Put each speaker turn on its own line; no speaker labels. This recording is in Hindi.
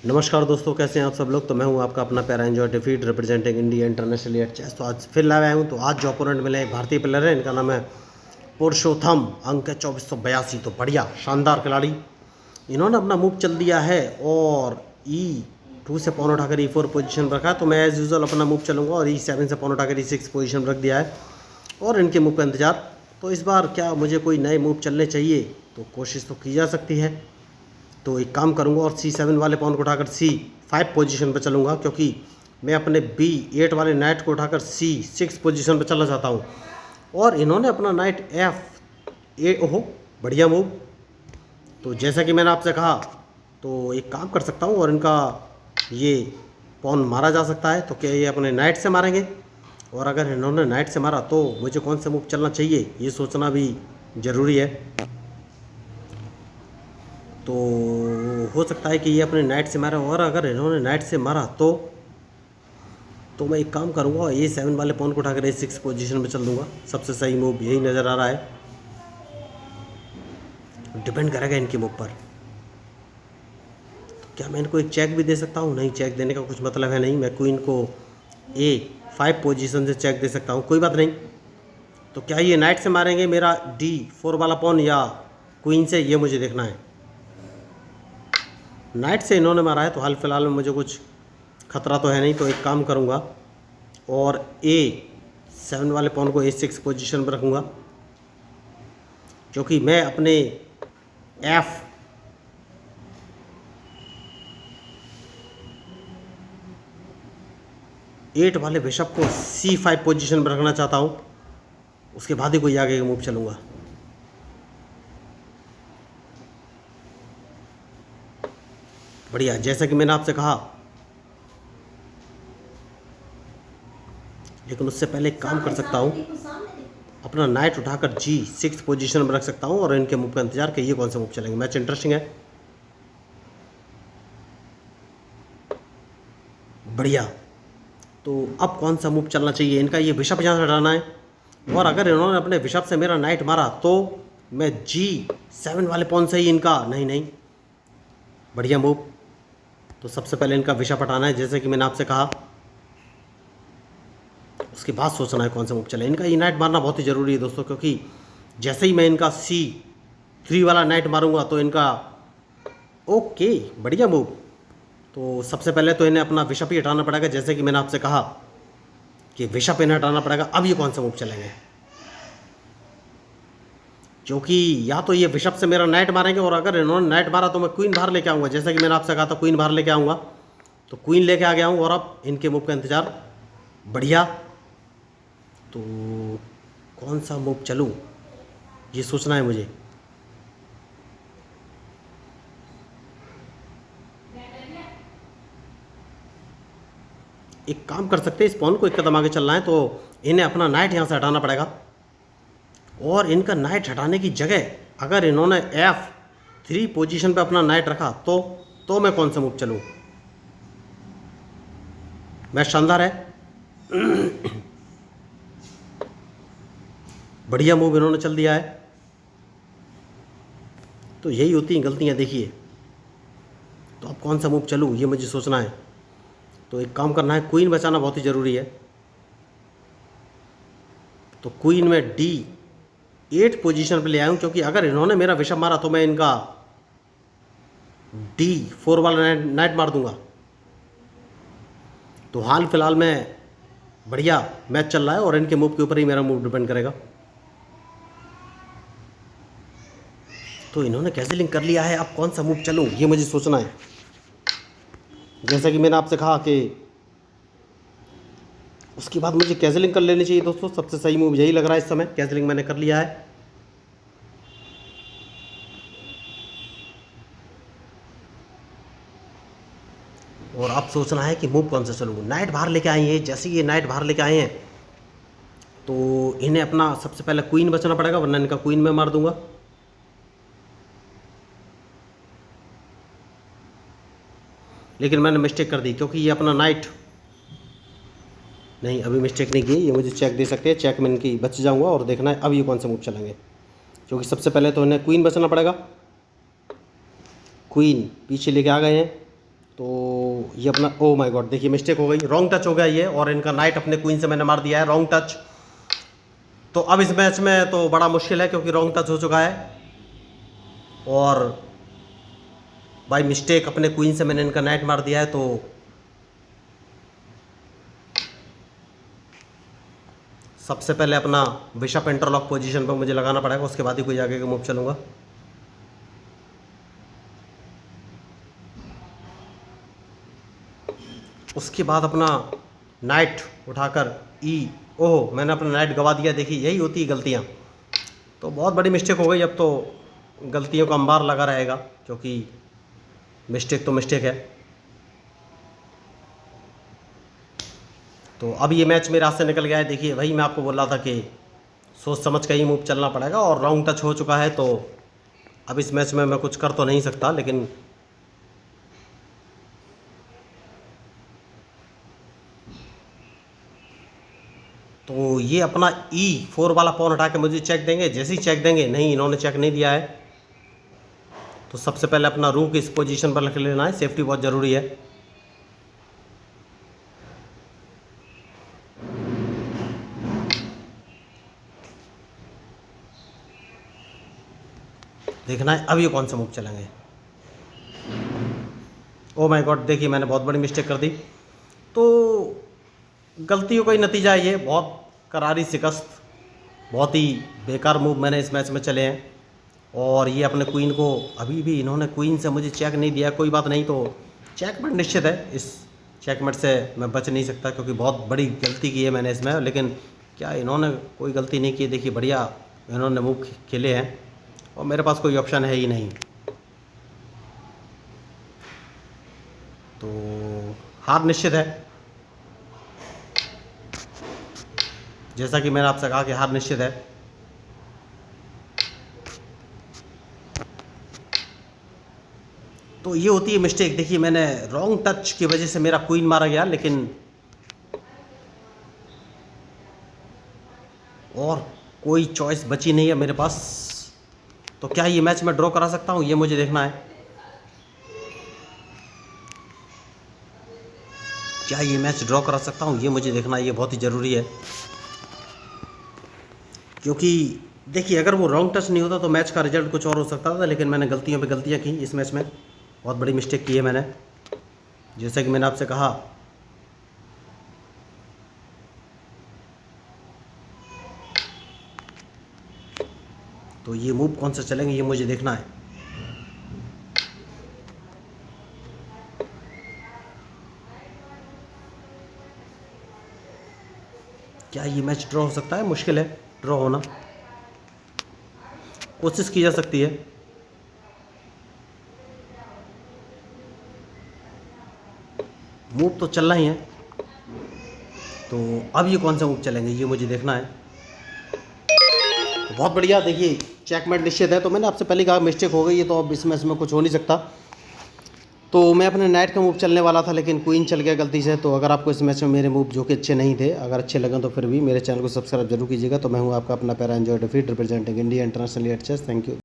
नमस्कार दोस्तों, कैसे हैं आप सब लोग। तो मैं हूं आपका अपना प्यारा एंजॉय डिफीट representing India international at chess. तो आज फिर लाया हूं। तो आज जो ओपोनेंट मिले एक भारतीय प्लेयर है, इनका नाम है पुरुषोत्तम। अंक है 2482। तो बढ़िया शानदार खिलाड़ी। इन्होंने अपना मूव चल दिया है और E2 से पॉन उठाकर E4 पोजीशन रखा है। तो मैं एज यूजल अपना मूव चलूँगा और E7 से पॉन उठाकर E6 पोजीशन रख दिया है और इनके मूव का इंतजार। तो इस बार क्या मुझे कोई नए मूव चलने चाहिए, तो कोशिश तो की जा सकती है। तो एक काम करूंगा और C7 वाले पॉन को उठाकर C5 पोजीशन पर चलूँगा, क्योंकि मैं अपने B8 वाले नाइट को उठाकर C6 पोजीशन पर चलना चाहता हूँ। और इन्होंने अपना नाइट F8, ओहो बढ़िया मूव। तो जैसा कि मैंने आपसे कहा, तो एक काम कर सकता हूँ और इनका ये पॉन मारा जा सकता है। तो क्या ये अपने नाइट से मारेंगे, और अगर इन्होंने नाइट से मारा तो मुझे कौन सा मूव चलना चाहिए ये सोचना भी ज़रूरी है। तो हो सकता है कि ये अपने नाइट से मारा, और अगर इन्होंने नाइट से मारा तो मैं एक काम करूँगा, A7 वाले पॉन को उठाकर A6 पोजीशन में चल दूंगा। सबसे सही मूव यही नज़र आ रहा है। डिपेंड करेगा इनके मूव पर। तो क्या मैं इनको एक चेक भी दे सकता हूँ? नहीं, चेक देने का कुछ मतलब है नहीं। मैं क्वीन को A5 पोजीशन से चेक दे सकता हूँ, कोई बात नहीं। तो क्या ये नाइट से मारेंगे मेरा D4 वाला पॉन या क्वीन से, ये मुझे देखना है। नाइट से इन्होंने मारा है तो हाल फिलहाल में मुझे कुछ खतरा तो है नहीं। तो एक काम करूँगा और A7 वाले पॉन को A6 पोजीशन पर रखूँगा, क्योंकि मैं अपने F8 वाले बिशप को C5 पोजीशन पर रखना चाहता हूँ। उसके बाद ही कोई आगे का मूव चलूँगा। बढ़िया, जैसा कि मैंने आपसे कहा। लेकिन उससे पहले एक काम कर सकता हूँ, अपना नाइट उठाकर G6 पोजीशन में रख सकता हूँ और इनके मूव का इंतजार कि ये कौन से मूव चलेंगे। मैच इंटरेस्टिंग है। बढ़िया। तो अब कौन सा मूव चलना चाहिए इनका, ये बिशप यहाँ से हटाना है। और अगर इन्होंने अपने बिशप से मेरा नाइट मारा तो मैं G7 वाले पॉन से ही इनका, नहीं नहीं, बढ़िया मूव। तो सबसे पहले इनका बिशप हटाना है, जैसे कि मैंने आपसे कहा। उसके बाद सोचना है कौन सा मूव चले। इनका ये नाइट मारना बहुत ही ज़रूरी है दोस्तों, क्योंकि जैसे ही मैं इनका C3 वाला नाइट मारूंगा तो इनका, ओके बढ़िया मूव। तो सबसे पहले तो इन्हें अपना बिशप ही हटाना पड़ेगा, जैसे कि मैंने आपसे कहा कि बिशप इन्हें हटाना पड़ेगा। अब ये कौन सा मूव चलेंगे, क्योंकि या तो ये बिशप से मेरा नाइट मारेंगे, और अगर इन्होंने नाइट मारा तो मैं क्वीन बाहर लेके आऊँगा। जैसे कि मैंने आपसे कहा था क्वीन बाहर लेके आऊँगा, तो क्वीन लेके आ गया हूँ और अब इनके मूव का इंतज़ार। बढ़िया। तो कौन सा मूव चलूँ ये सोचना है मुझे। एक काम कर सकते हैं, इस पॉन को एक कदम आगे चलना है तो इन्हें अपना नाइट यहाँ से हटाना पड़ेगा। और इनका नाइट हटाने की जगह अगर इन्होंने F3 पोजीशन पे अपना नाइट रखा तो मैं कौन सा मूव चलूँ। मैच शानदार है। बढ़िया मूव इन्होंने चल दिया है। तो यही होती हैं गलतियाँ, देखिए। तो अब कौन सा मूव चलूँ ये मुझे सोचना है। तो एक काम करना है, क्वीन बचाना बहुत ही ज़रूरी है। तो क्वीन में D8 पोजीशन पे ले आया हूँ, क्योंकि अगर इन्होंने मेरा बिशप मारा तो मैं इनका D4 वाला नाइट मार दूंगा। तो हाल फिलहाल में बढ़िया मैच चल रहा है और इनके मूव के ऊपर ही मेरा मूव डिपेंड करेगा। तो इन्होंने कैसे लिंक कर लिया है, अब कौन सा मूव चलूँ ये मुझे सोचना है। जैसा कि मैंने आपसे कहा कि उसके बाद मुझे कैजलिंग कर लेनी चाहिए दोस्तों। सबसे सही मूव यही लग रहा है इस समय। कैजलिंग मैंने कर लिया है। और अब सोचना है कि मूव कौन सा चलूँ। नाइट बाहर लेके आए हैं, जैसे ये नाइट बाहर लेके आए हैं तो इन्हें अपना सबसे पहले क्वीन बचाना पड़ेगा, वरना इनका क्वीन मैं मार दूंगा। लेकिन मैंने मिस्टेक कर दी, क्योंकि ये अपना नाइट, नहीं अभी मिस्टेक नहीं की, ये मुझे चेक दे सकते हैं। चेक में इनकी बच जाऊंगा और देखना है अब ये कौन सा मूव चलेंगे। क्योंकि सबसे पहले तो इन्हें क्वीन बचाना पड़ेगा। क्वीन पीछे लेके आ गए हैं तो ये अपना, ओ माय गॉड, देखिए मिस्टेक हो गई, रॉन्ग टच हो गया ये, और इनका नाइट अपने क्वीन से मैंने मार दिया है रॉन्ग टच। तो अब इस मैच में तो बड़ा मुश्किल है क्योंकि रॉन्ग टच हो चुका है, और बाय मिस्टेक अपने क्वीन से मैंने इनका नाइट मार दिया है। तो सबसे पहले अपना बिशप इंटरलॉक पोजीशन पर मुझे लगाना पड़ेगा, उसके बाद ही कोई आगे का मूव चलूँगा। उसके बाद अपना नाइट उठाकर ई, ओह मैंने अपना नाइट गवा दिया। देखिए यही होती है गलतियाँ, तो बहुत बड़ी मिस्टेक हो गई। अब तो गलतियों का अंबार लगा रहेगा क्योंकि मिस्टेक तो मिस्टेक है। तो अब ये मैच मेरे हाथ से निकल गया है। देखिए वही मैं आपको बोल रहा था कि सोच समझ कर ही मूव चलना पड़ेगा, और रॉन्ग टच हो चुका है। तो अब इस मैच में मैं कुछ कर तो नहीं सकता, लेकिन तो ये अपना E4 वाला पॉन हटा के मुझे चेक देंगे। जैसे ही चेक देंगे, नहीं इन्होंने चेक नहीं दिया है, तो सबसे पहले अपना रूक इस पोजीशन पर रख लेना है, सेफ्टी बहुत ज़रूरी है। देखना है अब ये कौन सा मूव चलेंगे। ओ माय गॉड, देखिए मैंने बहुत बड़ी मिस्टेक कर दी। तो गलतियों का ही नतीजा है ये, बहुत करारी शिकस्त, बहुत ही बेकार मूव मैंने इस मैच में चले हैं। और ये अपने क्वीन को, अभी भी इन्होंने क्वीन से मुझे चेक नहीं दिया। कोई बात नहीं, तो चेकमेट निश्चित है, इस चेकमेट से मैं बच नहीं सकता क्योंकि बहुत बड़ी गलती की है मैंने इसमें। लेकिन क्या इन्होंने कोई गलती नहीं की। देखिए बढ़िया इन्होंने मूव खेले हैं और मेरे पास कोई ऑप्शन है ही नहीं। तो हार निश्चित है, जैसा कि मैंने आपसे कहा कि हार निश्चित है। तो ये होती है मिस्टेक। देखिए मैंने रॉन्ग टच की वजह से मेरा क्वीन मारा गया, लेकिन और कोई चॉइस बची नहीं है मेरे पास। तो क्या ये मैच मैं ड्रॉ करा सकता हूँ, ये मुझे देखना है। क्या ये मैच ड्रॉ करा सकता हूँ, ये मुझे देखना है, ये बहुत ही ज़रूरी है। क्योंकि देखिए अगर वो रॉन्ग टच नहीं होता तो मैच का रिजल्ट कुछ और हो सकता था, लेकिन मैंने गलतियों पे गलतियाँ की इस मैच में, बहुत बड़ी मिस्टेक की है मैंने, जैसा कि मैंने आपसे कहा। तो ये मूव कौन सा चलेंगे, ये मुझे देखना है। क्या ये मैच ड्रॉ हो सकता है, मुश्किल है ड्रॉ होना, कोशिश की जा सकती है। मूव तो चलना ही है, तो अब ये कौन सा मूव चलेंगे, ये मुझे देखना है। तो बहुत बढ़िया, देखिए चेकमेट निश्चित है। तो मैंने आपसे पहले कहा मिस्टेक हो गई है, तो अब इस मैच में कुछ हो नहीं सकता। तो मैं अपने नाइट का मूव चलने वाला था, लेकिन क्वीन चल गया गलती से। तो अगर आपको इस मैच में मेरे मूव जो कि अच्छे नहीं थे, अगर अच्छे लगे तो फिर भी मेरे चैनल को सब्सक्राइब जरूर कीजिएगा। तो मैं हूँ आपका अपना पैरा एंजॉय डिफीट representing India international at chess. Thank you.